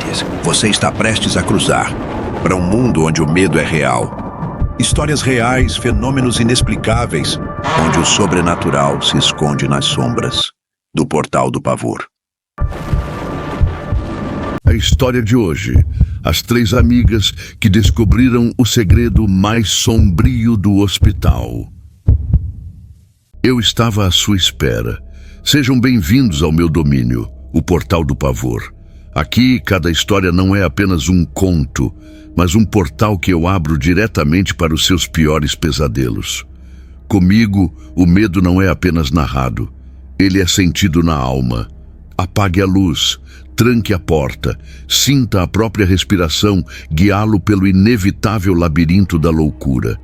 Prepare-se. Você está prestes a cruzar para um mundo onde o medo é real. Histórias reais, fenômenos inexplicáveis, onde o sobrenatural se esconde nas sombras do Portal do Pavor. A história de hoje. As 3 amigas que descobriram o segredo mais sombrio do hospital. Eu estava à sua espera. Sejam bem-vindos ao meu domínio, o Portal do Pavor. Aqui, cada história não é apenas um conto, mas um portal que eu abro diretamente para os seus piores pesadelos. Comigo, o medo não é apenas narrado. Ele é sentido na alma. Apague a luz, tranque a porta, sinta a própria respiração guiá-lo pelo inevitável labirinto da loucura.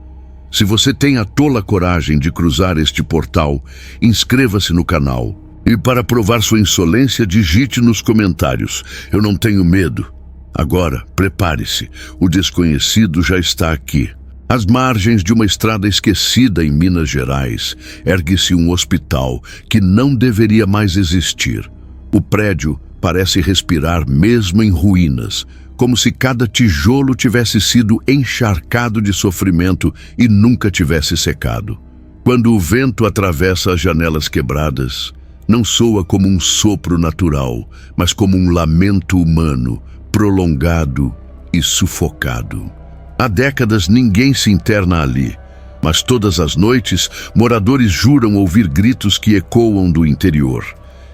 Se você tem a tola coragem de cruzar este portal, inscreva-se no canal. E para provar sua insolência, digite nos comentários: eu não tenho medo. Agora, prepare-se, o desconhecido já está aqui. Às margens de uma estrada esquecida em Minas Gerais, ergue-se um hospital que não deveria mais existir. O prédio parece respirar mesmo em ruínas, como se cada tijolo tivesse sido encharcado de sofrimento e nunca tivesse secado. Quando o vento atravessa as janelas quebradas, não soa como um sopro natural, mas como um lamento humano, prolongado e sufocado. Há décadas ninguém se interna ali, mas todas as noites moradores juram ouvir gritos que ecoam do interior.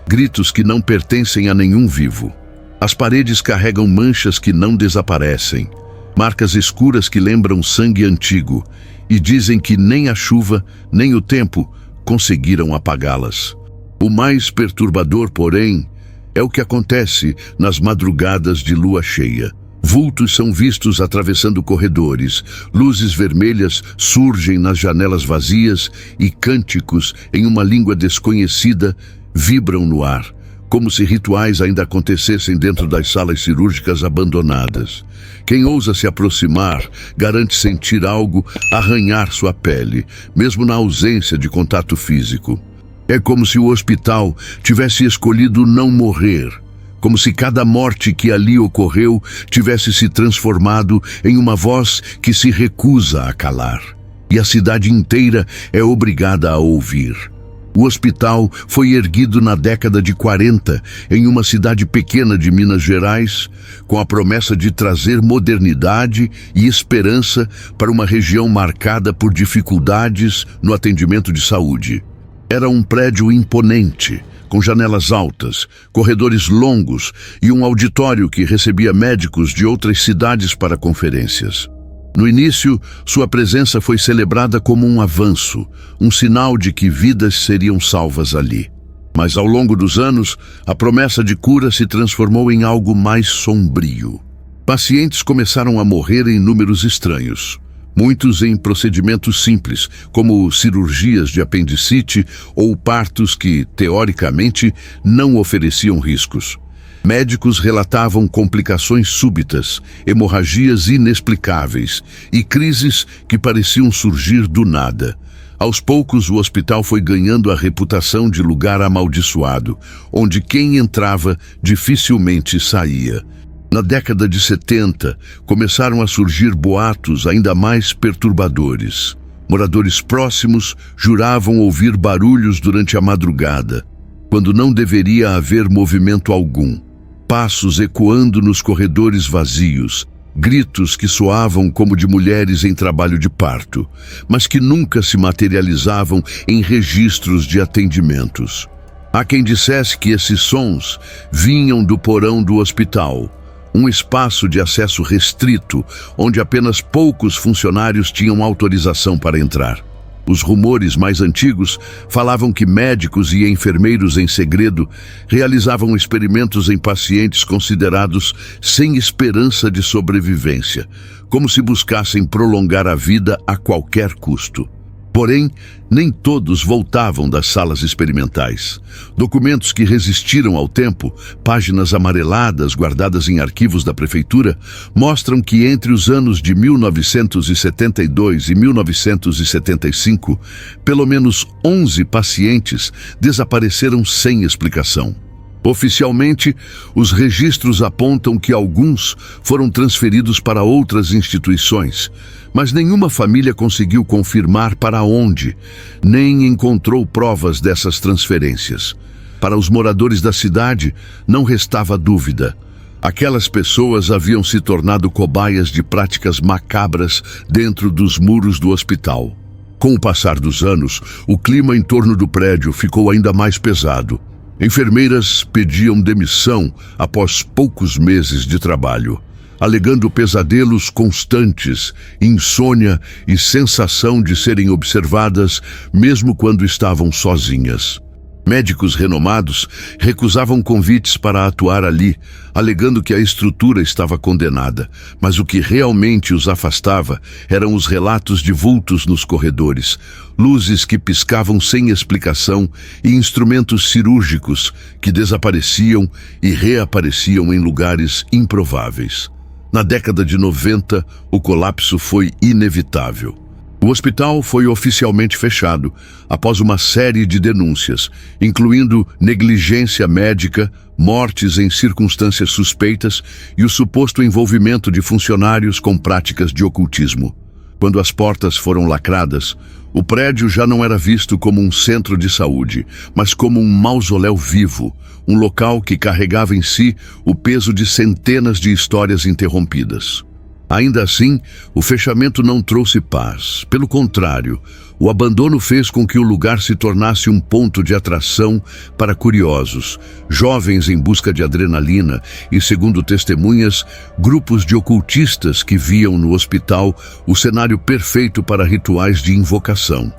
Gritos que não pertencem a nenhum vivo. As paredes carregam manchas que não desaparecem, marcas escuras que lembram sangue antigo, e dizem que nem a chuva, nem o tempo conseguiram apagá-las. O mais perturbador, porém, é o que acontece nas madrugadas de lua cheia. Vultos são vistos atravessando corredores, luzes vermelhas surgem nas janelas vazias e cânticos em uma língua desconhecida vibram no ar, como se rituais ainda acontecessem dentro das salas cirúrgicas abandonadas. Quem ousa se aproximar garante sentir algo arranhar sua pele, mesmo na ausência de contato físico. É como se o hospital tivesse escolhido não morrer, como se cada morte que ali ocorreu tivesse se transformado em uma voz que se recusa a calar, e a cidade inteira é obrigada a ouvir. O hospital foi erguido na década de 40 em uma cidade pequena de Minas Gerais, com a promessa de trazer modernidade e esperança para uma região marcada por dificuldades no atendimento de saúde. Era um prédio imponente, com janelas altas, corredores longos e um auditório que recebia médicos de outras cidades para conferências. No início, sua presença foi celebrada como um avanço, um sinal de que vidas seriam salvas ali. Mas ao longo dos anos, a promessa de cura se transformou em algo mais sombrio. Pacientes começaram a morrer em números estranhos. Muitos em procedimentos simples, como cirurgias de apendicite ou partos que, teoricamente, não ofereciam riscos. Médicos relatavam complicações súbitas, hemorragias inexplicáveis e crises que pareciam surgir do nada. Aos poucos, o hospital foi ganhando a reputação de lugar amaldiçoado, onde quem entrava dificilmente saía. Na década de 70, começaram a surgir boatos ainda mais perturbadores. Moradores próximos juravam ouvir barulhos durante a madrugada, quando não deveria haver movimento algum. Passos ecoando nos corredores vazios, gritos que soavam como de mulheres em trabalho de parto, mas que nunca se materializavam em registros de atendimentos. Há quem dissesse que esses sons vinham do porão do hospital, um espaço de acesso restrito, onde apenas poucos funcionários tinham autorização para entrar. Os rumores mais antigos falavam que médicos e enfermeiros em segredo realizavam experimentos em pacientes considerados sem esperança de sobrevivência, como se buscassem prolongar a vida a qualquer custo. Porém, nem todos voltavam das salas experimentais. Documentos que resistiram ao tempo, páginas amareladas guardadas em arquivos da prefeitura, mostram que entre os anos de 1972 e 1975, pelo menos 11 pacientes desapareceram sem explicação. Oficialmente, os registros apontam que alguns foram transferidos para outras instituições, mas nenhuma família conseguiu confirmar para onde, nem encontrou provas dessas transferências. Para os moradores da cidade, não restava dúvida. Aquelas pessoas haviam se tornado cobaias de práticas macabras dentro dos muros do hospital. Com o passar dos anos, o clima em torno do prédio ficou ainda mais pesado. Enfermeiras pediam demissão após poucos meses de trabalho, alegando pesadelos constantes, insônia e sensação de serem observadas mesmo quando estavam sozinhas. Médicos renomados recusavam convites para atuar ali, alegando que a estrutura estava condenada, mas o que realmente os afastava eram os relatos de vultos nos corredores, luzes que piscavam sem explicação e instrumentos cirúrgicos que desapareciam e reapareciam em lugares improváveis. Na década de 90, o colapso foi inevitável. O hospital foi oficialmente fechado após uma série de denúncias, incluindo negligência médica, mortes em circunstâncias suspeitas e o suposto envolvimento de funcionários com práticas de ocultismo. Quando as portas foram lacradas, o prédio já não era visto como um centro de saúde, mas como um mausoléu vivo, um local que carregava em si o peso de centenas de histórias interrompidas. Ainda assim, o fechamento não trouxe paz. Pelo contrário, o abandono fez com que o lugar se tornasse um ponto de atração para curiosos, jovens em busca de adrenalina e, segundo testemunhas, grupos de ocultistas que viam no hospital o cenário perfeito para rituais de invocação.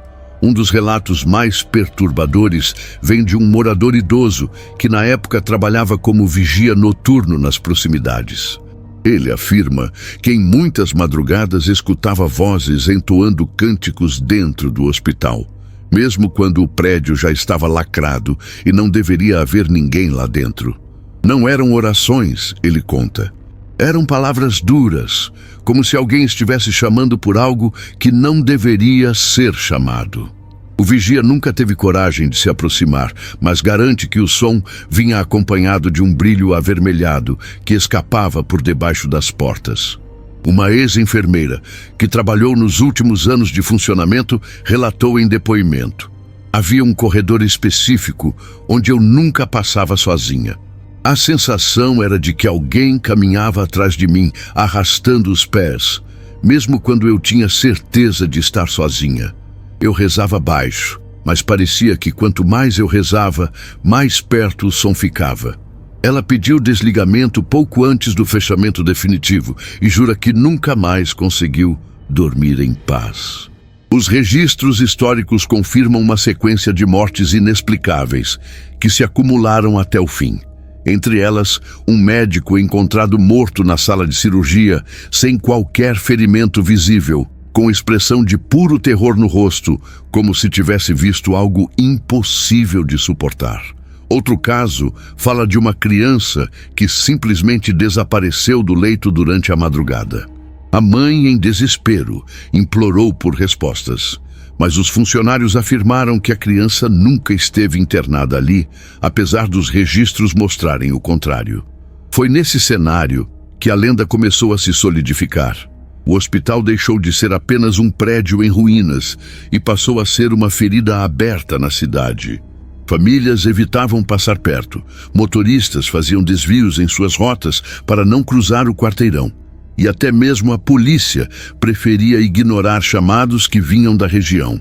Um dos relatos mais perturbadores vem de um morador idoso que na época trabalhava como vigia noturno nas proximidades. Ele afirma que em muitas madrugadas escutava vozes entoando cânticos dentro do hospital, mesmo quando o prédio já estava lacrado e não deveria haver ninguém lá dentro. Não eram orações, ele conta. Eram palavras duras, como se alguém estivesse chamando por algo que não deveria ser chamado. O vigia nunca teve coragem de se aproximar, mas garante que o som vinha acompanhado de um brilho avermelhado que escapava por debaixo das portas. Uma ex-enfermeira, que trabalhou nos últimos anos de funcionamento, relatou em depoimento: havia um corredor específico onde eu nunca passava sozinha. A sensação era de que alguém caminhava atrás de mim, arrastando os pés, mesmo quando eu tinha certeza de estar sozinha. Eu rezava baixo, mas parecia que quanto mais eu rezava, mais perto o som ficava. Ela pediu desligamento pouco antes do fechamento definitivo e jura que nunca mais conseguiu dormir em paz. Os registros históricos confirmam uma sequência de mortes inexplicáveis que se acumularam até o fim. Entre elas, um médico encontrado morto na sala de cirurgia, sem qualquer ferimento visível, com expressão de puro terror no rosto, como se tivesse visto algo impossível de suportar. Outro caso fala de uma criança que simplesmente desapareceu do leito durante a madrugada. A mãe, em desespero, implorou por respostas, mas os funcionários afirmaram que a criança nunca esteve internada ali, apesar dos registros mostrarem o contrário. Foi nesse cenário que a lenda começou a se solidificar. O hospital deixou de ser apenas um prédio em ruínas e passou a ser uma ferida aberta na cidade. Famílias evitavam passar perto, motoristas faziam desvios em suas rotas para não cruzar o quarteirão, e até mesmo a polícia preferia ignorar chamados que vinham da região.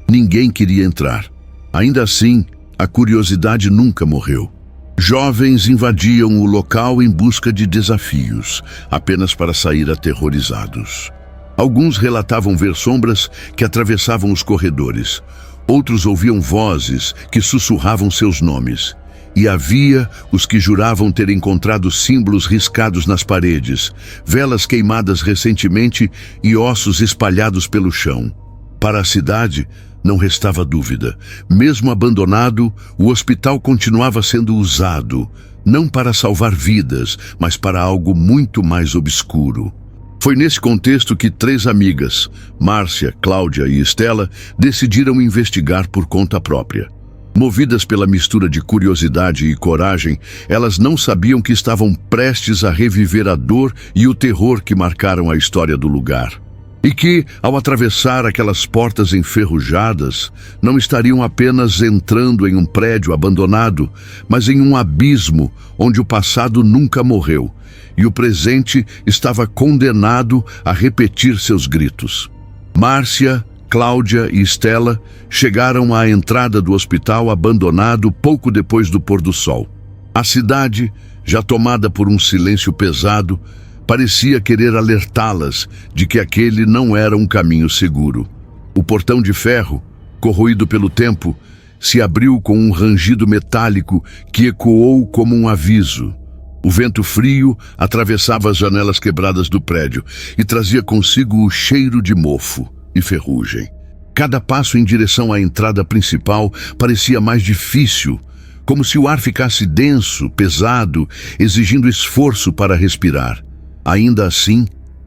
Ninguém queria entrar. Ainda assim, a curiosidade nunca morreu. Jovens invadiam o local em busca de desafios, apenas para sair aterrorizados. Alguns relatavam ver sombras que atravessavam os corredores. Outros ouviam vozes que sussurravam seus nomes. E havia os que juravam ter encontrado símbolos riscados nas paredes, velas queimadas recentemente e ossos espalhados pelo chão. Para a cidade, não restava dúvida. Mesmo abandonado, o hospital continuava sendo usado, não para salvar vidas, mas para algo muito mais obscuro. Foi nesse contexto que 3 amigas, Márcia, Cláudia e Estela, decidiram investigar por conta própria. Movidas pela mistura de curiosidade e coragem, elas não sabiam que estavam prestes a reviver a dor e o terror que marcaram a história do lugar. E que, ao atravessar aquelas portas enferrujadas, não estariam apenas entrando em um prédio abandonado, mas em um abismo onde o passado nunca morreu, e o presente estava condenado a repetir seus gritos. Márcia, Cláudia e Stella chegaram à entrada do hospital abandonado pouco depois do pôr do sol. A cidade, já tomada por um silêncio pesado, parecia querer alertá-las de que aquele não era um caminho seguro. O portão de ferro, corroído pelo tempo, se abriu com um rangido metálico que ecoou como um aviso. O vento frio atravessava as janelas quebradas do prédio e trazia consigo o cheiro de mofo e ferrugem. Cada passo em direção à entrada principal parecia mais difícil, como se o ar ficasse denso, pesado, exigindo esforço para respirar. Ainda assim,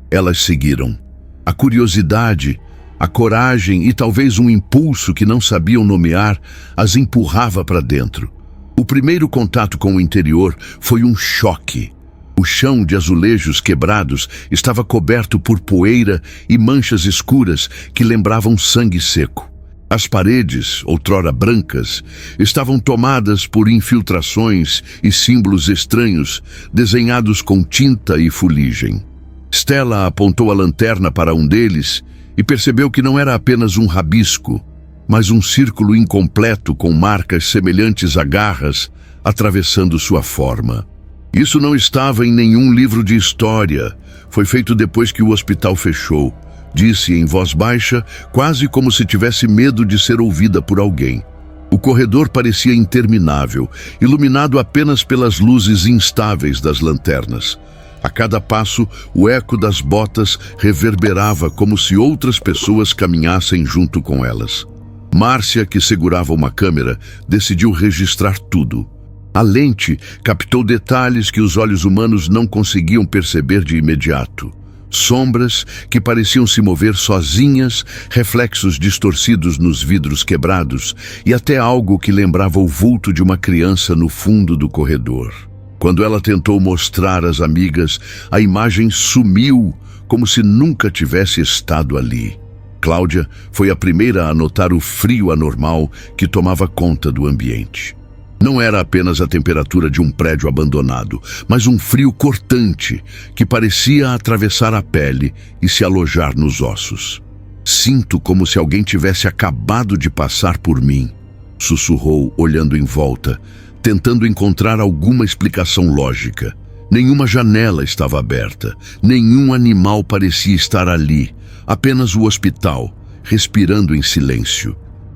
elas seguiram. A curiosidade, a coragem e talvez um impulso que não sabiam nomear as empurrava para dentro. O primeiro contato com o interior foi um choque. O chão de azulejos quebrados estava coberto por poeira e manchas escuras que lembravam sangue seco. As paredes, outrora brancas, estavam tomadas por infiltrações e símbolos estranhos, desenhados com tinta e fuligem. Stella apontou a lanterna para um deles e percebeu que não era apenas um rabisco, mas um círculo incompleto com marcas semelhantes a garras atravessando sua forma. Isso não estava em nenhum livro de história. Foi feito depois que o hospital fechou, disse em voz baixa, quase como se tivesse medo de ser ouvida por alguém. O corredor parecia interminável, iluminado apenas pelas luzes instáveis das lanternas. A cada passo, o eco das botas reverberava como se outras pessoas caminhassem junto com elas. Márcia, que segurava uma câmera, decidiu registrar tudo. A lente captou detalhes que os olhos humanos não conseguiam perceber de imediato. Sombras que pareciam se mover sozinhas, reflexos distorcidos nos vidros quebrados e até algo que lembrava o vulto de uma criança no fundo do corredor. Quando ela tentou mostrar às amigas, a imagem sumiu, como se nunca tivesse estado ali. Cláudia foi a primeira a notar o frio anormal que tomava conta do ambiente. Não era apenas a temperatura de um prédio abandonado, mas um frio cortante que parecia atravessar a pele e se alojar nos ossos. "Sinto como se alguém tivesse acabado de passar por mim", sussurrou, olhando em volta, tentando encontrar alguma explicação lógica. Nenhuma janela estava aberta, nenhum animal parecia estar ali, apenas o hospital, respirando em silêncio.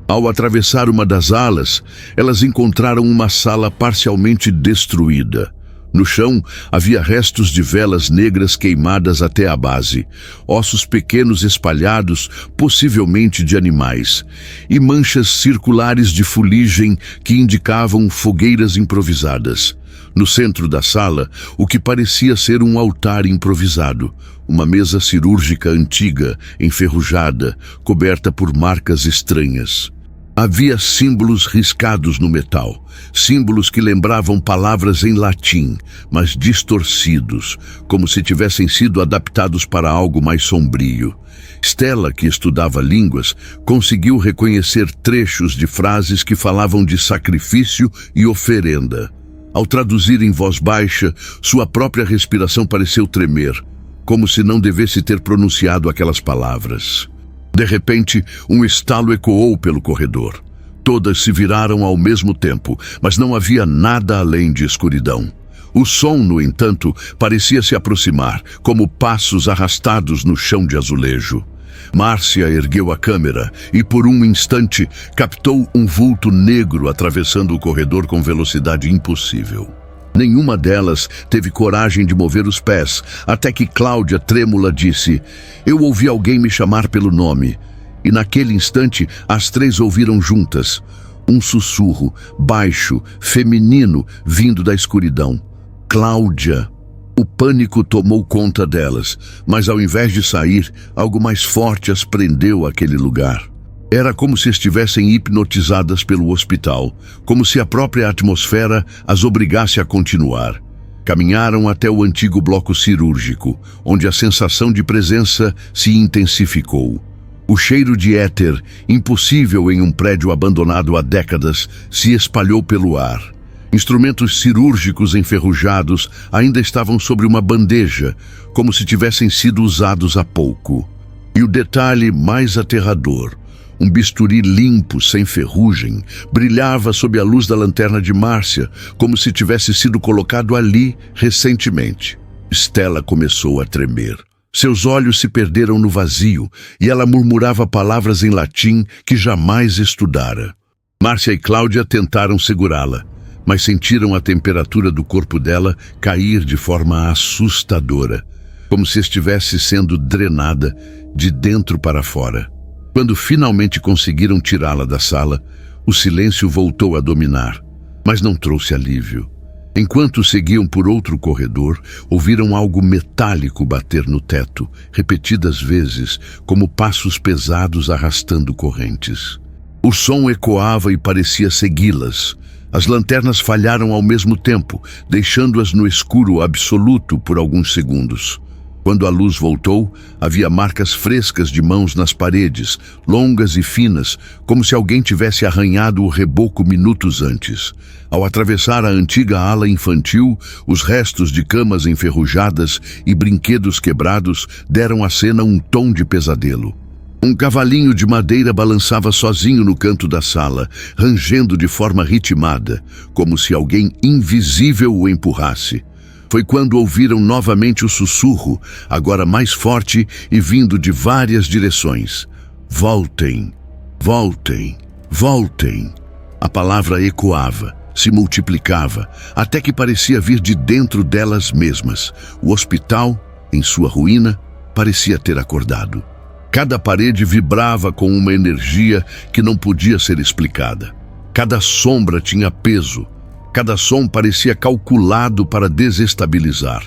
Ao atravessar uma das alas, elas encontraram uma sala parcialmente destruída. No chão, havia restos de velas negras queimadas até a base, ossos pequenos espalhados, possivelmente de animais, e manchas circulares de fuligem que indicavam fogueiras improvisadas. No centro da sala, o que parecia ser um altar improvisado, uma mesa cirúrgica antiga, enferrujada, coberta por marcas estranhas. Havia símbolos riscados no metal, símbolos que lembravam palavras em latim, mas distorcidos, como se tivessem sido adaptados para algo mais sombrio. Stella, que estudava línguas, conseguiu reconhecer trechos de frases que falavam de sacrifício e oferenda. Ao traduzir em voz baixa, sua própria respiração pareceu tremer, como se não devesse ter pronunciado aquelas palavras. De repente, um estalo ecoou pelo corredor. Todas se viraram ao mesmo tempo, mas não havia nada além de escuridão. O som, no entanto, parecia se aproximar, como passos arrastados no chão de azulejo. Márcia ergueu a câmera e, por um instante, captou um vulto negro atravessando o corredor com velocidade impossível. Nenhuma delas teve coragem de mover os pés, até que Cláudia, trêmula, disse: "Eu ouvi alguém me chamar pelo nome." E naquele instante, as três ouviram juntas. Um sussurro, baixo, feminino, vindo da escuridão. "Cláudia." O pânico tomou conta delas, mas ao invés de sair, algo mais forte as prendeu àquele lugar. Era como se estivessem hipnotizadas pelo hospital, como se a própria atmosfera as obrigasse a continuar. Caminharam até o antigo bloco cirúrgico, onde a sensação de presença se intensificou. O cheiro de éter, impossível em um prédio abandonado há décadas, se espalhou pelo ar. Instrumentos cirúrgicos enferrujados ainda estavam sobre uma bandeja, como se tivessem sido usados há pouco. E o detalhe mais aterrador: um bisturi limpo, sem ferrugem, brilhava sob a luz da lanterna de Márcia, como se tivesse sido colocado ali recentemente. Stella começou a tremer. Seus olhos se perderam no vazio e ela murmurava palavras em latim que jamais estudara. Márcia e Cláudia tentaram segurá-la, mas sentiram a temperatura do corpo dela cair de forma assustadora, como se estivesse sendo drenada de dentro para fora. Quando finalmente conseguiram tirá-la da sala, o silêncio voltou a dominar, mas não trouxe alívio. Enquanto seguiam por outro corredor, ouviram algo metálico bater no teto, repetidas vezes, como passos pesados arrastando correntes. O som ecoava e parecia segui-las. As lanternas falharam ao mesmo tempo, deixando-as no escuro absoluto por alguns segundos. Quando a luz voltou, havia marcas frescas de mãos nas paredes, longas e finas, como se alguém tivesse arranhado o reboco minutos antes. Ao atravessar a antiga ala infantil, os restos de camas enferrujadas e brinquedos quebrados deram à cena um tom de pesadelo. Um cavalinho de madeira balançava sozinho no canto da sala, rangendo de forma ritmada, como se alguém invisível o empurrasse. Foi quando ouviram novamente o sussurro, agora mais forte e vindo de várias direções. Voltem, voltem, voltem. A palavra ecoava, se multiplicava, até que parecia vir de dentro delas mesmas. O hospital, em sua ruína, parecia ter acordado. Cada parede vibrava com uma energia que não podia ser explicada. Cada sombra tinha peso. Cada som parecia calculado para desestabilizar.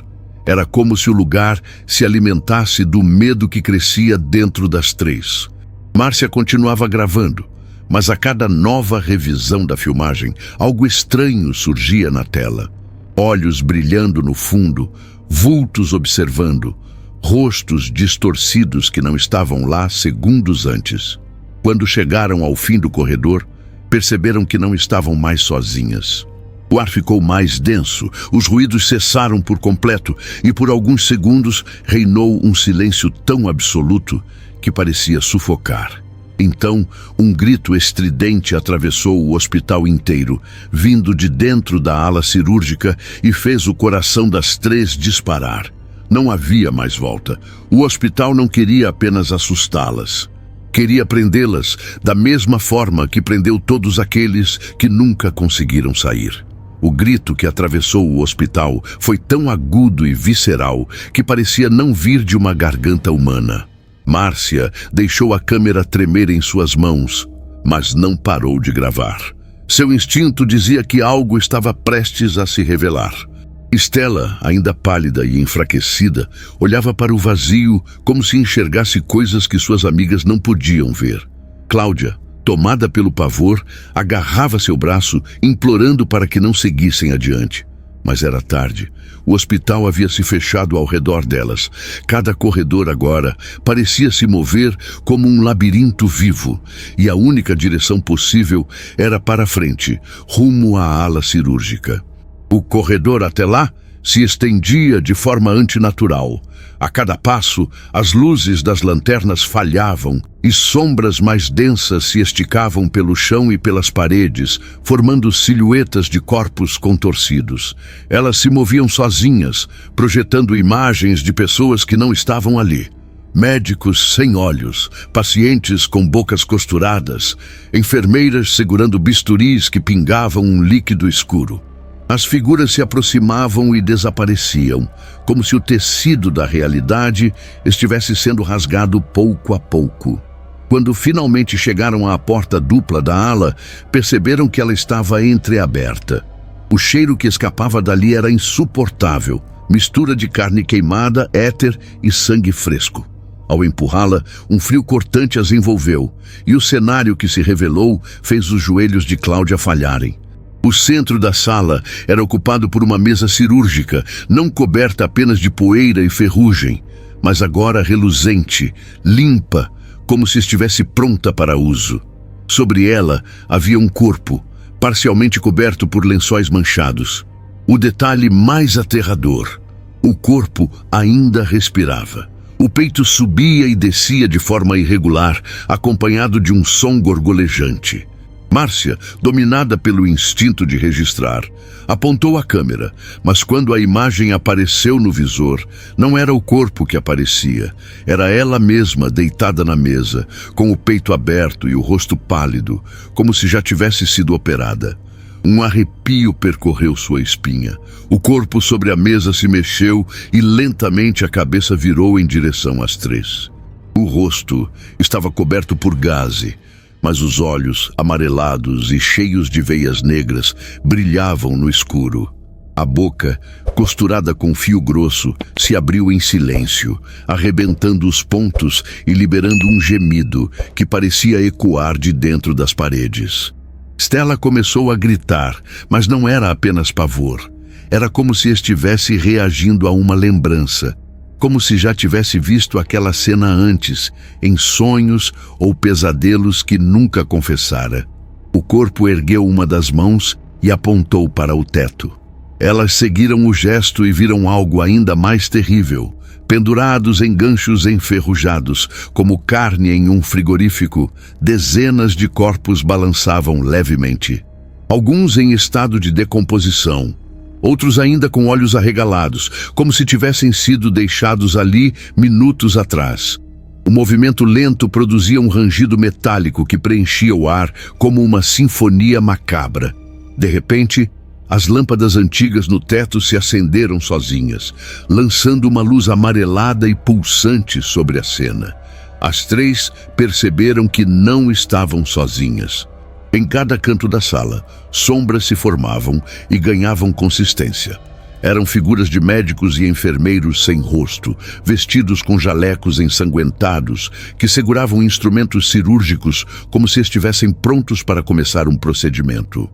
Era como se o lugar se alimentasse do medo que crescia dentro das três. Márcia continuava gravando, mas a cada nova revisão da filmagem, algo estranho surgia na tela. Olhos brilhando no fundo, vultos observando, rostos distorcidos que não estavam lá segundos antes. Quando chegaram ao fim do corredor, perceberam que não estavam mais sozinhas. O ar ficou mais denso, os ruídos cessaram por completo e por alguns segundos reinou um silêncio tão absoluto que parecia sufocar. Então, um grito estridente atravessou o hospital inteiro, vindo de dentro da ala cirúrgica e fez o coração das três disparar. Não havia mais volta. O hospital não queria apenas assustá-las. Queria prendê-las da mesma forma que prendeu todos aqueles que nunca conseguiram sair. O grito que atravessou o hospital foi tão agudo e visceral que parecia não vir de uma garganta humana. Márcia deixou a câmera tremer em suas mãos, mas não parou de gravar. Seu instinto dizia que algo estava prestes a se revelar. Stella, ainda pálida e enfraquecida, olhava para o vazio como se enxergasse coisas que suas amigas não podiam ver. Cláudia, tomada pelo pavor, agarrava seu braço, implorando para que não seguissem adiante. Mas era tarde. O hospital havia se fechado ao redor delas. Cada corredor agora parecia se mover como um labirinto vivo, e a única direção possível era para frente, rumo à ala cirúrgica. O corredor até lá se estendia de forma antinatural. A cada passo, as luzes das lanternas falhavam e sombras mais densas se esticavam pelo chão e pelas paredes, formando silhuetas de corpos contorcidos. Elas se moviam sozinhas, projetando imagens de pessoas que não estavam ali. Médicos sem olhos, pacientes com bocas costuradas, enfermeiras segurando bisturis que pingavam um líquido escuro. As figuras se aproximavam e desapareciam, como se o tecido da realidade estivesse sendo rasgado pouco a pouco. Quando finalmente chegaram à porta dupla da ala, perceberam que ela estava entreaberta. O cheiro que escapava dali era insuportável, mistura de carne queimada, éter e sangue fresco. Ao empurrá-la, um frio cortante as envolveu, e o cenário que se revelou fez os joelhos de Cláudia falharem. O centro da sala era ocupado por uma mesa cirúrgica, não coberta apenas de poeira e ferrugem, mas agora reluzente, limpa, como se estivesse pronta para uso. Sobre ela havia um corpo, parcialmente coberto por lençóis manchados. O detalhe mais aterrador: o corpo ainda respirava. O peito subia e descia de forma irregular, acompanhado de um som gorgolejante. Márcia, dominada pelo instinto de registrar, apontou a câmera, mas quando a imagem apareceu no visor, não era o corpo que aparecia, era ela mesma deitada na mesa, com o peito aberto e o rosto pálido, como se já tivesse sido operada. Um arrepio percorreu sua espinha. O corpo sobre a mesa se mexeu e lentamente a cabeça virou em direção às três. O rosto estava coberto por gaze, mas os olhos, amarelados e cheios de veias negras, brilhavam no escuro. A boca, costurada com fio grosso, se abriu em silêncio, arrebentando os pontos e liberando um gemido que parecia ecoar de dentro das paredes. Stella começou a gritar, mas não era apenas pavor. Era como se estivesse reagindo a uma lembrança, como se já tivesse visto aquela cena antes, em sonhos ou pesadelos que nunca confessara. O corpo ergueu uma das mãos e apontou para o teto. Elas seguiram o gesto e viram algo ainda mais terrível. Pendurados em ganchos enferrujados, como carne em um frigorífico, dezenas de corpos balançavam levemente. Alguns em estado de decomposição, outros ainda com olhos arregalados, como se tivessem sido deixados ali minutos atrás. O movimento lento produzia um rangido metálico que preenchia o ar como uma sinfonia macabra. De repente, as lâmpadas antigas no teto se acenderam sozinhas, lançando uma luz amarelada e pulsante sobre a cena. As três perceberam que não estavam sozinhas. Em cada canto da sala, sombras se formavam e ganhavam consistência. Eram figuras de médicos e enfermeiros sem rosto, vestidos com jalecos ensanguentados, que seguravam instrumentos cirúrgicos como se estivessem prontos para começar um procedimento.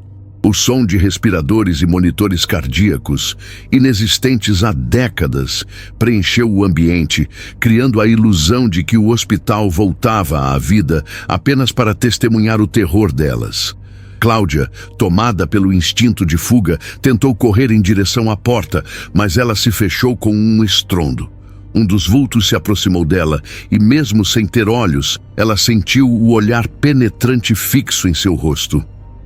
O som de respiradores e monitores cardíacos, inexistentes há décadas, preencheu o ambiente, criando a ilusão de que o hospital voltava à vida apenas para testemunhar o terror delas. Cláudia, tomada pelo instinto de fuga, tentou correr em direção à porta, mas ela se fechou com um estrondo. Um dos vultos se aproximou dela e, mesmo sem ter olhos, ela sentiu o olhar penetrante fixo em seu rosto.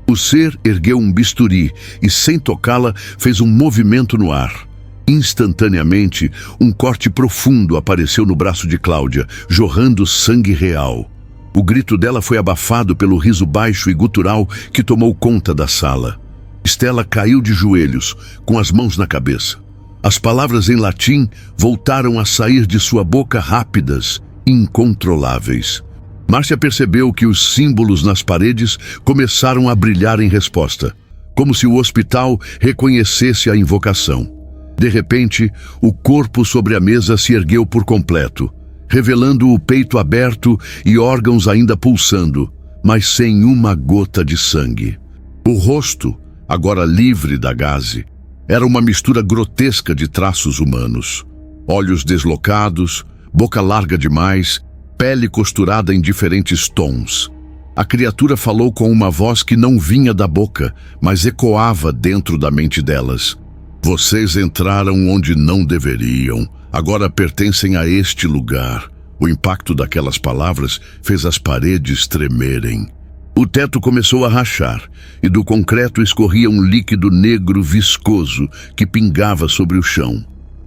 O ser ergueu um bisturi e, sem tocá-la, fez um movimento no ar. Instantaneamente, um corte profundo apareceu no braço de Cláudia, jorrando sangue real. O grito dela foi abafado pelo riso baixo e gutural que tomou conta da sala. Stella caiu de joelhos, com as mãos na cabeça. As palavras em latim voltaram a sair de sua boca rápidas, incontroláveis. Márcia percebeu que os símbolos nas paredes começaram a brilhar em resposta, como se o hospital reconhecesse a invocação. De repente, o corpo sobre a mesa se ergueu por completo, revelando o peito aberto e órgãos ainda pulsando, mas sem uma gota de sangue. O rosto, agora livre da gaze, era uma mistura grotesca de traços humanos. Olhos deslocados, boca larga demais, pele costurada em diferentes tons. A criatura falou com uma voz que não vinha da boca, mas ecoava dentro da mente delas. Vocês entraram onde não deveriam. Agora pertencem a este lugar. O impacto daquelas palavras fez as paredes tremerem. O teto começou a rachar, e do concreto escorria um líquido negro viscoso que pingava sobre o chão,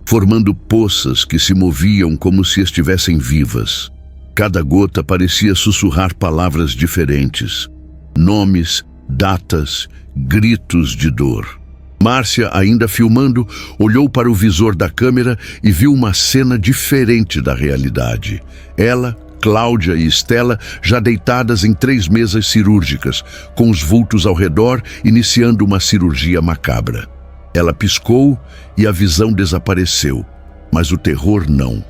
formando poças que se moviam como se estivessem vivas. Cada gota parecia sussurrar palavras diferentes, nomes, datas, gritos de dor. Márcia, ainda filmando, olhou para o visor da câmera e viu uma cena diferente da realidade. Ela, Cláudia e Stella já deitadas em 3 mesas cirúrgicas, com os vultos ao redor, iniciando uma cirurgia macabra. Ela piscou e a visão desapareceu, mas o terror não.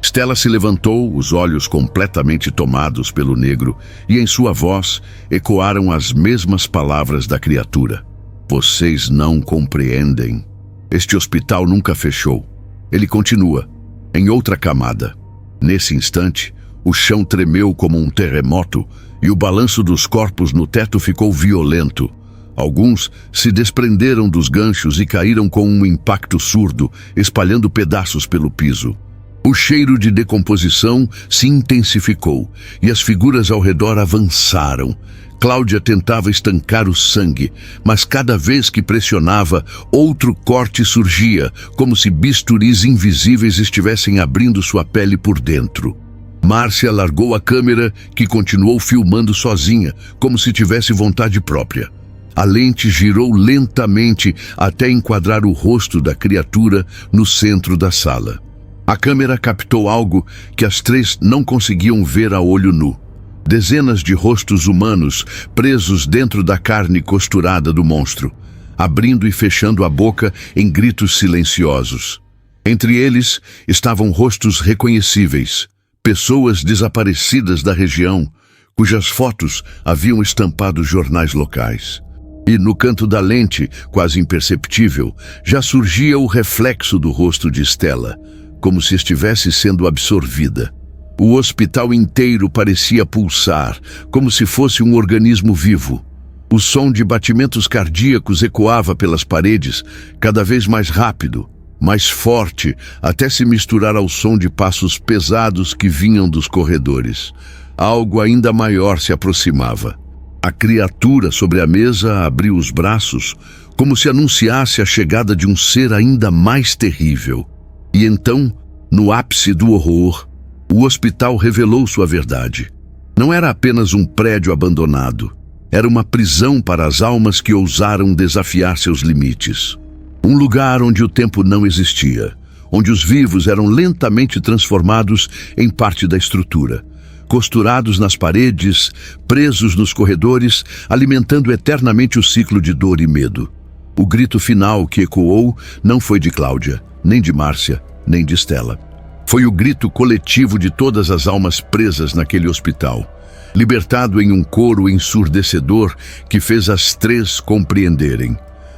Stella se levantou, os olhos completamente tomados pelo negro, e em sua voz ecoaram as mesmas palavras da criatura. Vocês não compreendem. Este hospital nunca fechou. Ele continua, em outra camada. Nesse instante, o chão tremeu como um terremoto e o balanço dos corpos no teto ficou violento. Alguns se desprenderam dos ganchos e caíram com um impacto surdo, espalhando pedaços pelo piso. O cheiro de decomposição se intensificou e as figuras ao redor avançaram. Cláudia tentava estancar o sangue, mas cada vez que pressionava, outro corte surgia, como se bisturis invisíveis estivessem abrindo sua pele por dentro. Márcia largou a câmera, que continuou filmando sozinha, como se tivesse vontade própria. A lente girou lentamente até enquadrar o rosto da criatura no centro da sala. A câmera captou algo que as três não conseguiam ver a olho nu. Dezenas de rostos humanos presos dentro da carne costurada do monstro, abrindo e fechando a boca em gritos silenciosos. Entre eles estavam rostos reconhecíveis, pessoas desaparecidas da região, cujas fotos haviam estampado jornais locais. E no canto da lente, quase imperceptível, já surgia o reflexo do rosto de Stella, como se estivesse sendo absorvida. O hospital inteiro parecia pulsar, como se fosse um organismo vivo. O som de batimentos cardíacos ecoava pelas paredes, cada vez mais rápido, mais forte, até se misturar ao som de passos pesados que vinham dos corredores. Algo ainda maior se aproximava. A criatura sobre a mesa abriu os braços, como se anunciasse a chegada de um ser ainda mais terrível. E então, no ápice do horror, o hospital revelou sua verdade. Não era apenas um prédio abandonado. Era uma prisão para as almas que ousaram desafiar seus limites. Um lugar onde o tempo não existia, onde os vivos eram lentamente transformados em parte da estrutura, costurados nas paredes, presos nos corredores, alimentando eternamente o ciclo de dor e medo. O grito final que ecoou não foi de Cláudia, nem de Márcia, nem de Stella. Foi o grito coletivo de todas as almas presas naquele hospital, libertado em um coro ensurdecedor que fez as três compreenderem.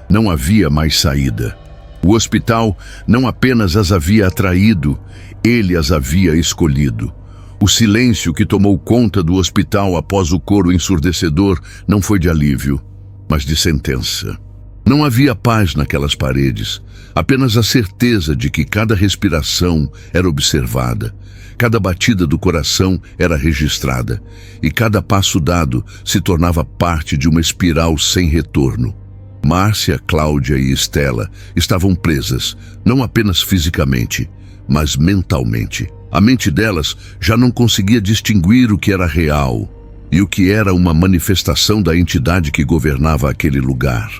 Não havia mais saída. O hospital não apenas as havia atraído, ele as havia escolhido. O silêncio que tomou conta do hospital após o coro ensurdecedor não foi de alívio, mas de sentença. Não havia paz naquelas paredes, apenas a certeza de que cada respiração era observada, cada batida do coração era registrada e cada passo dado se tornava parte de uma espiral sem retorno. Márcia, Cláudia e Stella estavam presas, não apenas fisicamente, mas mentalmente. A mente delas já não conseguia distinguir o que era real e o que era uma manifestação da entidade que governava aquele lugar.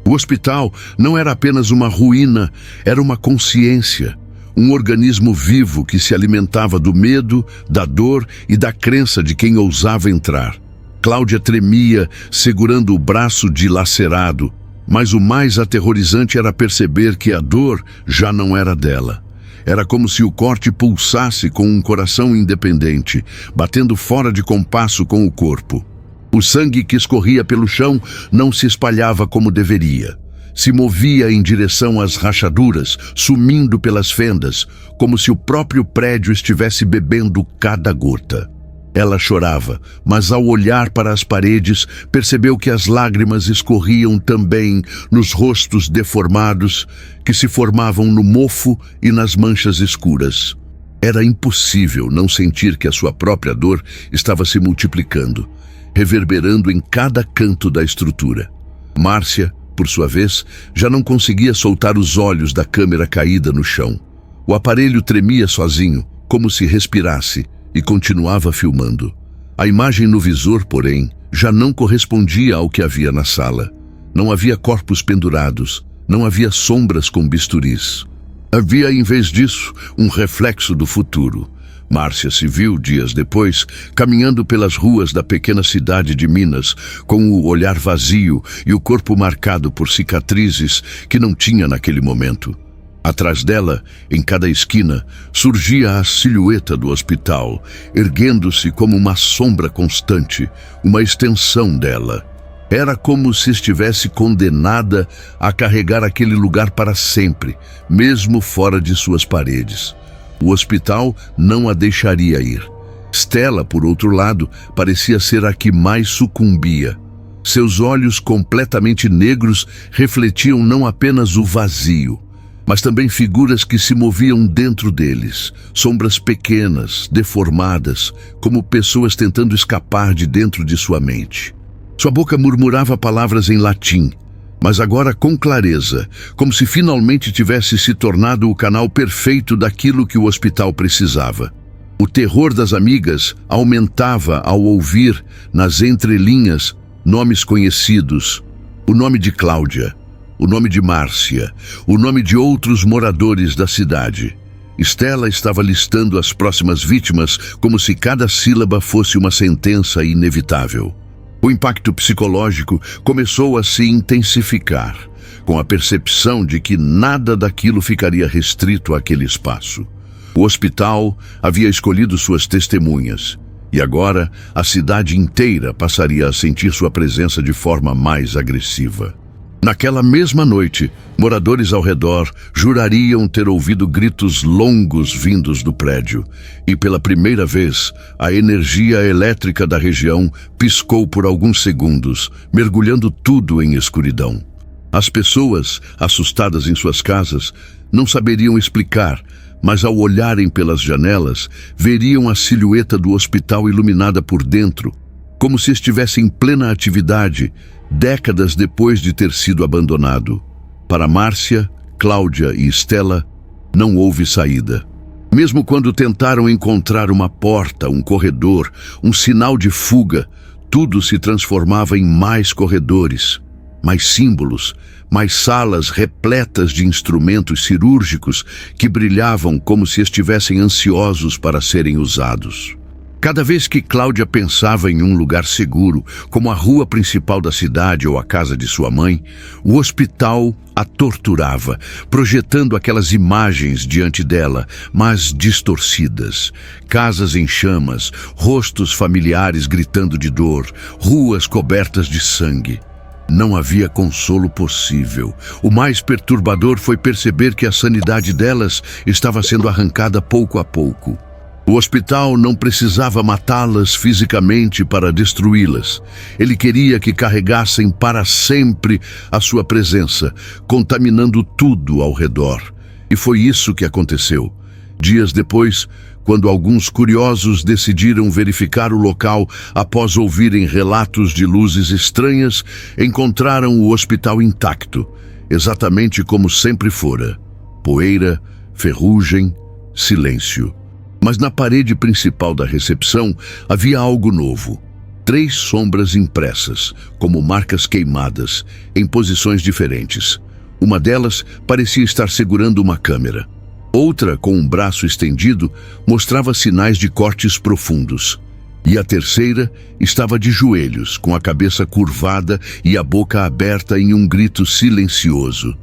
O hospital não era apenas uma ruína, era uma consciência, um organismo vivo que se alimentava do medo, da dor e da crença de quem ousava entrar. Cláudia tremia, segurando o braço dilacerado, mas o mais aterrorizante era perceber que a dor já não era dela. Era como se o corte pulsasse com um coração independente, batendo fora de compasso com o corpo. O sangue que escorria pelo chão não se espalhava como deveria. Se movia em direção às rachaduras, sumindo pelas fendas, como se o próprio prédio estivesse bebendo cada gota. Ela chorava, mas ao olhar para as paredes, percebeu que as lágrimas escorriam também nos rostos deformados que se formavam no mofo e nas manchas escuras. Era impossível não sentir que a sua própria dor estava se multiplicando, reverberando em cada canto da estrutura. Márcia, por sua vez, já não conseguia soltar os olhos da câmera caída no chão. O aparelho tremia sozinho, como se respirasse, e continuava filmando. A imagem no visor, porém, já não correspondia ao que havia na sala. Não havia corpos pendurados, não havia sombras com bisturis. Havia, em vez disso, um reflexo do futuro. Márcia se viu, dias depois, caminhando pelas ruas da pequena cidade de Minas, com o olhar vazio e o corpo marcado por cicatrizes que não tinha naquele momento. Atrás dela, em cada esquina, surgia a silhueta do hospital, erguendo-se como uma sombra constante, uma extensão dela. Era como se estivesse condenada a carregar aquele lugar para sempre, mesmo fora de suas paredes. O hospital não a deixaria ir. Stella, por outro lado, parecia ser a que mais sucumbia. Seus olhos completamente negros refletiam não apenas o vazio, mas também figuras que se moviam dentro deles, sombras pequenas, deformadas, como pessoas tentando escapar de dentro de sua mente. Sua boca murmurava palavras em latim, mas agora com clareza, como se finalmente tivesse se tornado o canal perfeito daquilo que o hospital precisava. O terror das amigas aumentava ao ouvir, nas entrelinhas, nomes conhecidos: o nome de Cláudia, o nome de Márcia, o nome de outros moradores da cidade. Stella estava listando as próximas vítimas como se cada sílaba fosse uma sentença inevitável. O impacto psicológico começou a se intensificar, com a percepção de que nada daquilo ficaria restrito àquele espaço. O hospital havia escolhido suas testemunhas, e agora a cidade inteira passaria a sentir sua presença de forma mais agressiva. Naquela mesma noite, moradores ao redor jurariam ter ouvido gritos longos vindos do prédio, e pela primeira vez, a energia elétrica da região piscou por alguns segundos, mergulhando tudo em escuridão. As pessoas, assustadas em suas casas, não saberiam explicar, mas ao olharem pelas janelas, veriam a silhueta do hospital iluminada por dentro, como se estivesse em plena atividade, décadas depois de ter sido abandonado. Para Márcia, Cláudia e Stella, não houve saída. Mesmo quando tentaram encontrar uma porta, um corredor, um sinal de fuga, tudo se transformava em mais corredores, mais símbolos, mais salas repletas de instrumentos cirúrgicos que brilhavam como se estivessem ansiosos para serem usados. Cada vez que Cláudia pensava em um lugar seguro, como a rua principal da cidade ou a casa de sua mãe, o hospital a torturava, projetando aquelas imagens diante dela, mas distorcidas. Casas em chamas, rostos familiares gritando de dor, ruas cobertas de sangue. Não havia consolo possível. O mais perturbador foi perceber que a sanidade delas estava sendo arrancada pouco a pouco. O hospital não precisava matá-las fisicamente para destruí-las. Ele queria que carregassem para sempre a sua presença, contaminando tudo ao redor. E foi isso que aconteceu. Dias depois, quando alguns curiosos decidiram verificar o local após ouvirem relatos de luzes estranhas, encontraram o hospital intacto, exatamente como sempre fora. Poeira, ferrugem, silêncio. Mas na parede principal da recepção havia algo novo. 3 sombras impressas, como marcas queimadas, em posições diferentes. Uma delas parecia estar segurando uma câmera. Outra, com um braço estendido, mostrava sinais de cortes profundos. E a terceira estava de joelhos, com a cabeça curvada e a boca aberta em um grito silencioso.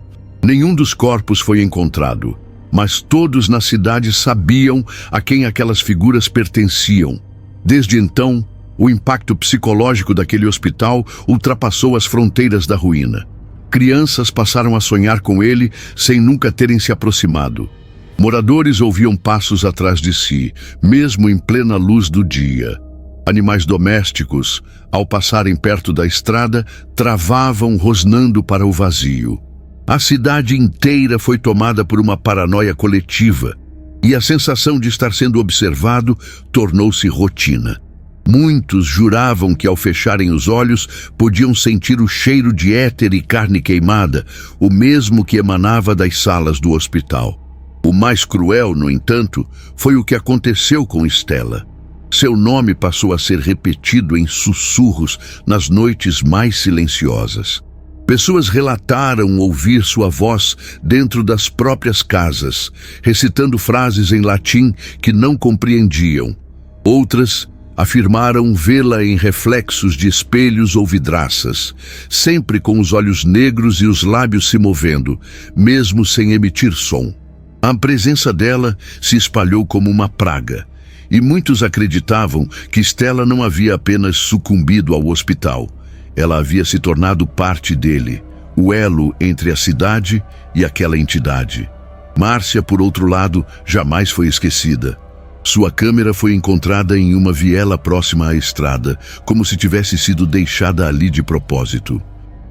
Nenhum dos corpos foi encontrado, mas todos na cidade sabiam a quem aquelas figuras pertenciam. Desde então, o impacto psicológico daquele hospital ultrapassou as fronteiras da ruína. Crianças passaram a sonhar com ele sem nunca terem se aproximado. Moradores ouviam passos atrás de si, mesmo em plena luz do dia. Animais domésticos, ao passarem perto da estrada, travavam rosnando para o vazio. A cidade inteira foi tomada por uma paranoia coletiva, e a sensação de estar sendo observado tornou-se rotina. Muitos juravam que ao fecharem os olhos podiam sentir o cheiro de éter e carne queimada, o mesmo que emanava das salas do hospital. O mais cruel, no entanto, foi o que aconteceu com Stella. Seu nome passou a ser repetido em sussurros nas noites mais silenciosas. Pessoas relataram ouvir sua voz dentro das próprias casas, recitando frases em latim que não compreendiam. Outras Afirmaram vê-la em reflexos de espelhos ou vidraças, sempre com os olhos negros e os lábios se movendo, mesmo sem emitir som. A presença dela se espalhou como uma praga, e muitos acreditavam que Stella não havia apenas sucumbido ao hospital. Ela havia se tornado parte dele, o elo entre a cidade e aquela entidade. Márcia, por outro lado, jamais foi esquecida. Sua câmera foi encontrada em uma viela próxima à estrada, como se tivesse sido deixada ali de propósito.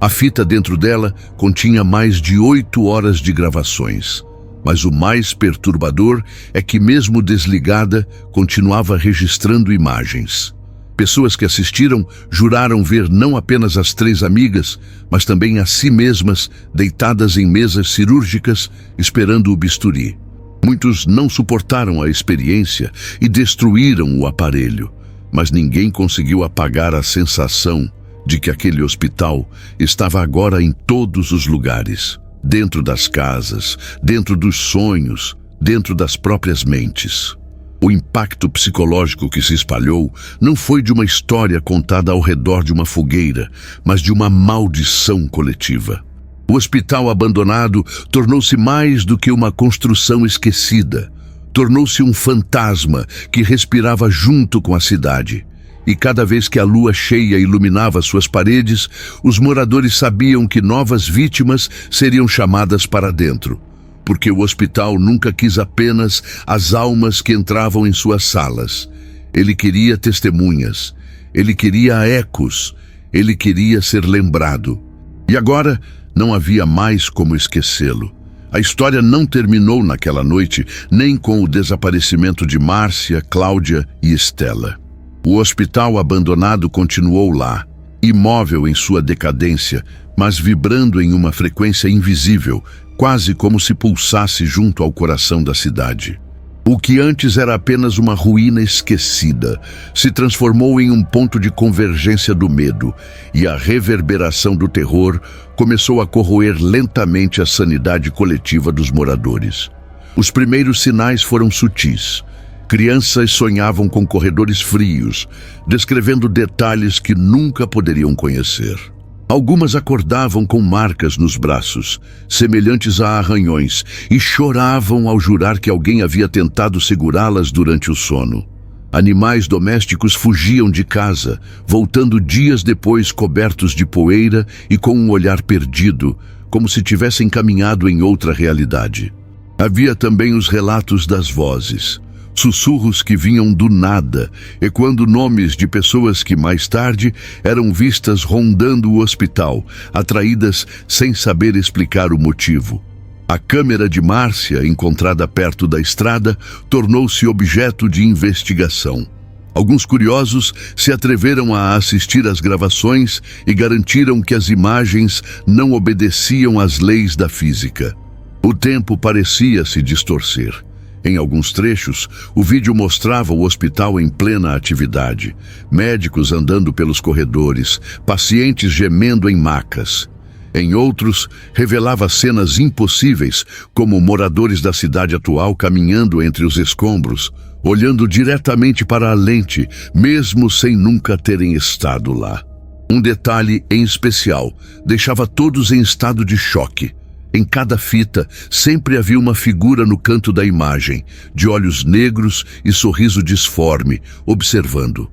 A fita dentro dela continha mais de 8 horas de gravações. Mas o mais perturbador é que, mesmo desligada, continuava registrando imagens. Pessoas que assistiram juraram ver não apenas as 3 amigas, mas também a si mesmas deitadas em mesas cirúrgicas, esperando o bisturi. Muitos não suportaram a experiência e destruíram o aparelho, mas ninguém conseguiu apagar a sensação de que aquele hospital estava agora em todos os lugares. Dentro das casas, dentro dos sonhos, dentro das próprias mentes. O impacto psicológico que se espalhou não foi de uma história contada ao redor de uma fogueira, mas de uma maldição coletiva. O hospital abandonado tornou-se mais do que uma construção esquecida. Tornou-se um fantasma que respirava junto com a cidade. E cada vez que a lua cheia iluminava suas paredes, os moradores sabiam que novas vítimas seriam chamadas para dentro. Porque o hospital nunca quis apenas as almas que entravam em suas salas. Ele queria testemunhas, ele queria ecos, ele queria ser lembrado. E agora não havia mais como esquecê-lo. A história não terminou naquela noite, nem com o desaparecimento de Márcia, Cláudia e Stella. O hospital abandonado continuou lá, imóvel em sua decadência, mas vibrando em uma frequência invisível, quase como se pulsasse junto ao coração da cidade. O que antes era apenas uma ruína esquecida, se transformou em um ponto de convergência do medo, e a reverberação do terror começou a corroer lentamente a sanidade coletiva dos moradores. Os primeiros sinais foram sutis. Crianças sonhavam com corredores frios, descrevendo detalhes que nunca poderiam conhecer. Algumas acordavam com marcas nos braços, semelhantes a arranhões, e choravam ao jurar que alguém havia tentado segurá-las durante o sono. Animais domésticos fugiam de casa, voltando dias depois cobertos de poeira e com um olhar perdido, como se tivessem caminhado em outra realidade. Havia também os relatos das vozes. Sussurros que vinham do nada, ecoando nomes de pessoas que mais tarde eram vistas rondando o hospital, atraídas sem saber explicar o motivo. A câmera de Márcia, encontrada perto da estrada, tornou-se objeto de investigação. Alguns curiosos se atreveram a assistir às gravações e garantiram que as imagens não obedeciam às leis da física. O tempo parecia se distorcer. Em alguns trechos, o vídeo mostrava o hospital em plena atividade, médicos andando pelos corredores, pacientes gemendo em macas. Em outros, revelava cenas impossíveis, como moradores da cidade atual caminhando entre os escombros, olhando diretamente para a lente, mesmo sem nunca terem estado lá. Um detalhe em especial deixava todos em estado de choque. Em cada fita, sempre havia uma figura no canto da imagem, de olhos negros e sorriso disforme, observando.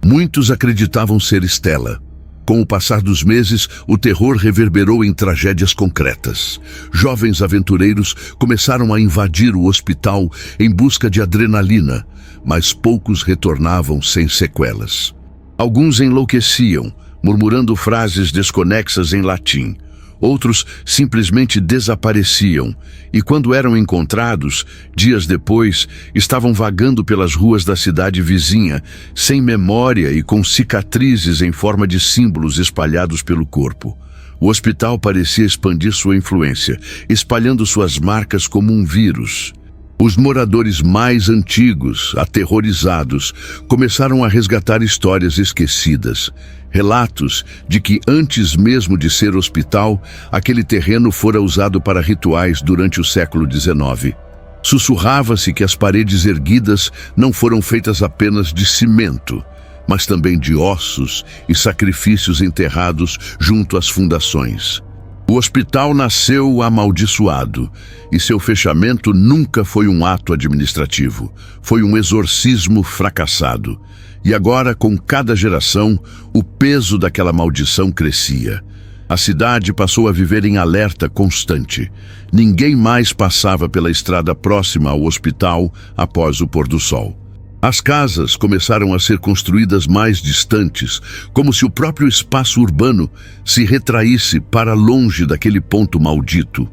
Muitos acreditavam ser Stella. Com o passar dos meses, o terror reverberou em tragédias concretas. Jovens aventureiros começaram a invadir o hospital em busca de adrenalina, mas poucos retornavam sem sequelas. Alguns enlouqueciam, murmurando frases desconexas em latim. Outros simplesmente desapareciam e, quando eram encontrados, dias depois, estavam vagando pelas ruas da cidade vizinha, sem memória e com cicatrizes em forma de símbolos espalhados pelo corpo. O hospital parecia expandir sua influência, espalhando suas marcas como um vírus. Os moradores mais antigos, aterrorizados, começaram a resgatar histórias esquecidas. Relatos de que, antes mesmo de ser hospital, aquele terreno fora usado para rituais durante o século XIX. Sussurrava-se que as paredes erguidas não foram feitas apenas de cimento, mas também de ossos e sacrifícios enterrados junto às fundações. O hospital nasceu amaldiçoado, e seu fechamento nunca foi um ato administrativo, foi um exorcismo fracassado. E agora, com cada geração, o peso daquela maldição crescia. A cidade passou a viver em alerta constante. Ninguém mais passava pela estrada próxima ao hospital após o pôr do sol. As casas começaram a ser construídas mais distantes, como se o próprio espaço urbano se retraísse para longe daquele ponto maldito.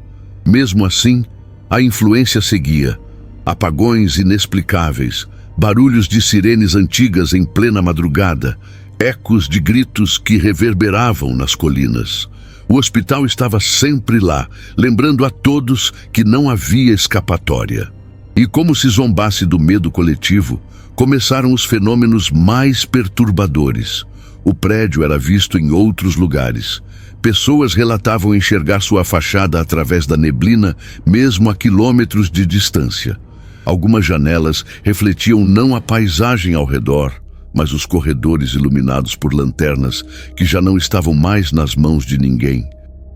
Mesmo assim, a influência seguia. Apagões inexplicáveis, barulhos de sirenes antigas em plena madrugada, ecos de gritos que reverberavam nas colinas. O hospital estava sempre lá, lembrando a todos que não havia escapatória. E como se zombasse do medo coletivo, começaram os fenômenos mais perturbadores. O prédio era visto em outros lugares. Pessoas relatavam enxergar sua fachada através da neblina, mesmo a quilômetros de distância. Algumas janelas refletiam não a paisagem ao redor, mas os corredores iluminados por lanternas que já não estavam mais nas mãos de ninguém.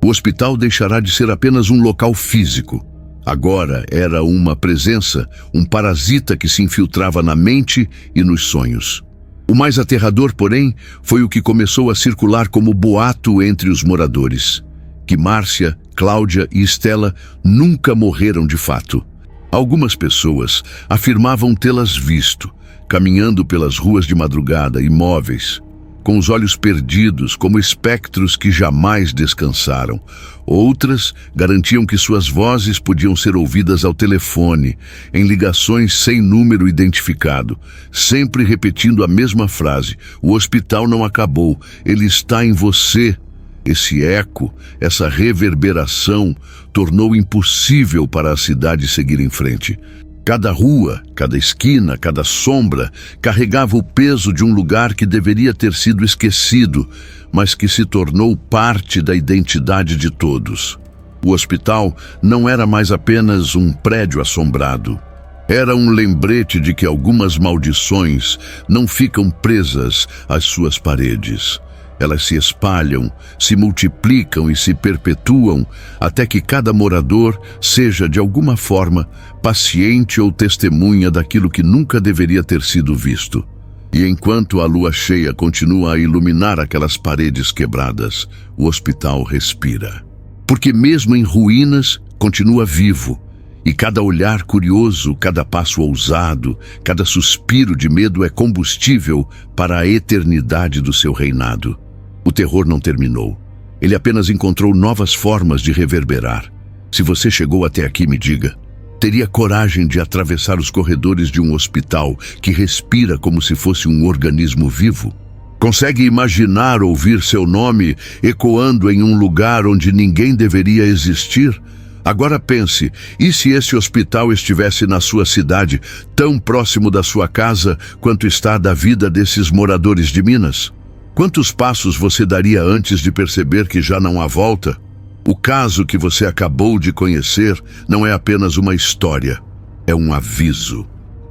O hospital deixará de ser apenas um local físico. Agora era uma presença, um parasita que se infiltrava na mente e nos sonhos. O mais aterrador, porém, foi o que começou a circular como boato entre os moradores, que Márcia, Cláudia e Estela nunca morreram de fato. Algumas pessoas afirmavam tê-las visto, caminhando pelas ruas de madrugada, imóveis, com os olhos perdidos, como espectros que jamais descansaram. Outras garantiam que suas vozes podiam ser ouvidas ao telefone, em ligações sem número identificado, sempre repetindo a mesma frase: "O hospital não acabou, ele está em você." Esse eco, essa reverberação, tornou impossível para a cidade seguir em frente. Cada rua, cada esquina, cada sombra carregava o peso de um lugar que deveria ter sido esquecido, mas que se tornou parte da identidade de todos. O hospital não era mais apenas um prédio assombrado. Era um lembrete de que algumas maldições não ficam presas às suas paredes. Elas se espalham, se multiplicam e se perpetuam até que cada morador seja, de alguma forma, paciente ou testemunha daquilo que nunca deveria ter sido visto. E enquanto a lua cheia continua a iluminar aquelas paredes quebradas, o hospital respira. Porque mesmo em ruínas, continua vivo. E cada olhar curioso, cada passo ousado, cada suspiro de medo é combustível para a eternidade do seu reinado. O terror não terminou. Ele apenas encontrou novas formas de reverberar. Se você chegou até aqui, me diga, teria coragem de atravessar os corredores de um hospital que respira como se fosse um organismo vivo? Consegue imaginar ouvir seu nome ecoando em um lugar onde ninguém deveria existir? Agora pense, e se esse hospital estivesse na sua cidade, tão próximo da sua casa quanto está da vida desses moradores de Minas? Quantos passos você daria antes de perceber que já não há volta? O caso que você acabou de conhecer não é apenas uma história, é um aviso.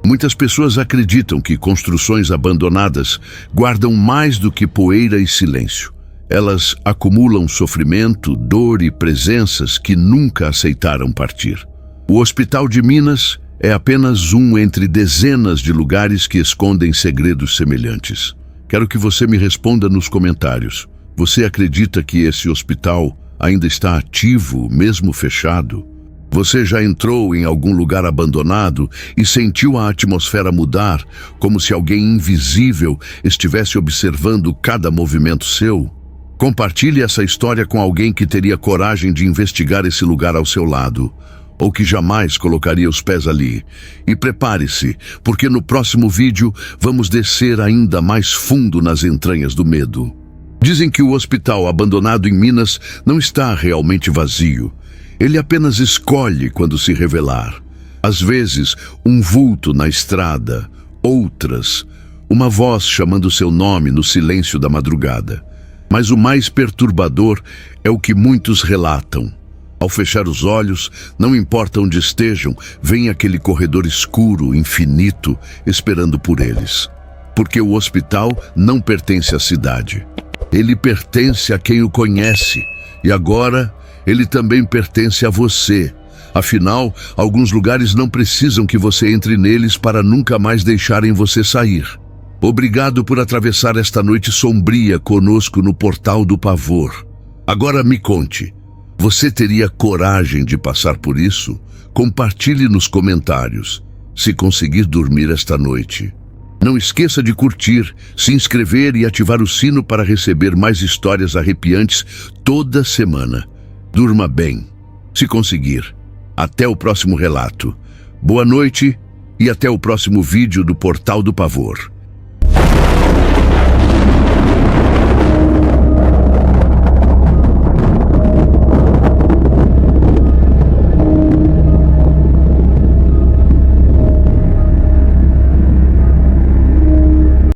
Muitas pessoas acreditam que construções abandonadas guardam mais do que poeira e silêncio. Elas acumulam sofrimento, dor e presenças que nunca aceitaram partir. O Hospital de Minas é apenas um entre dezenas de lugares que escondem segredos semelhantes. Quero que você me responda nos comentários. Você acredita que esse hospital ainda está ativo, mesmo fechado? Você já entrou em algum lugar abandonado e sentiu a atmosfera mudar, como se alguém invisível estivesse observando cada movimento seu? Compartilhe essa história com alguém que teria coragem de investigar esse lugar ao seu lado, ou que jamais colocaria os pés ali. E prepare-se, porque no próximo vídeo vamos descer ainda mais fundo nas entranhas do medo. Dizem que o hospital abandonado em Minas não está realmente vazio. Ele apenas escolhe quando se revelar. Às vezes, um vulto na estrada, outras, uma voz chamando seu nome no silêncio da madrugada. Mas o mais perturbador é o que muitos relatam. Ao fechar os olhos, não importa onde estejam, vem aquele corredor escuro, infinito, esperando por eles. porque o hospital não pertence à cidade. Ele pertence a quem o conhece, e agora ele também pertence a você. Afinal, alguns lugares não precisam que você entre neles para nunca mais deixarem você sair. Obrigado por atravessar esta noite sombria conosco no Portal do Pavor. Agora me conte, você teria coragem de passar por isso? Compartilhe nos comentários, se conseguir dormir esta noite. Não esqueça de curtir, se inscrever e ativar o sino para receber mais histórias arrepiantes toda semana. Durma bem, se conseguir. Até o próximo relato. Boa noite e até o próximo vídeo do Portal do Pavor.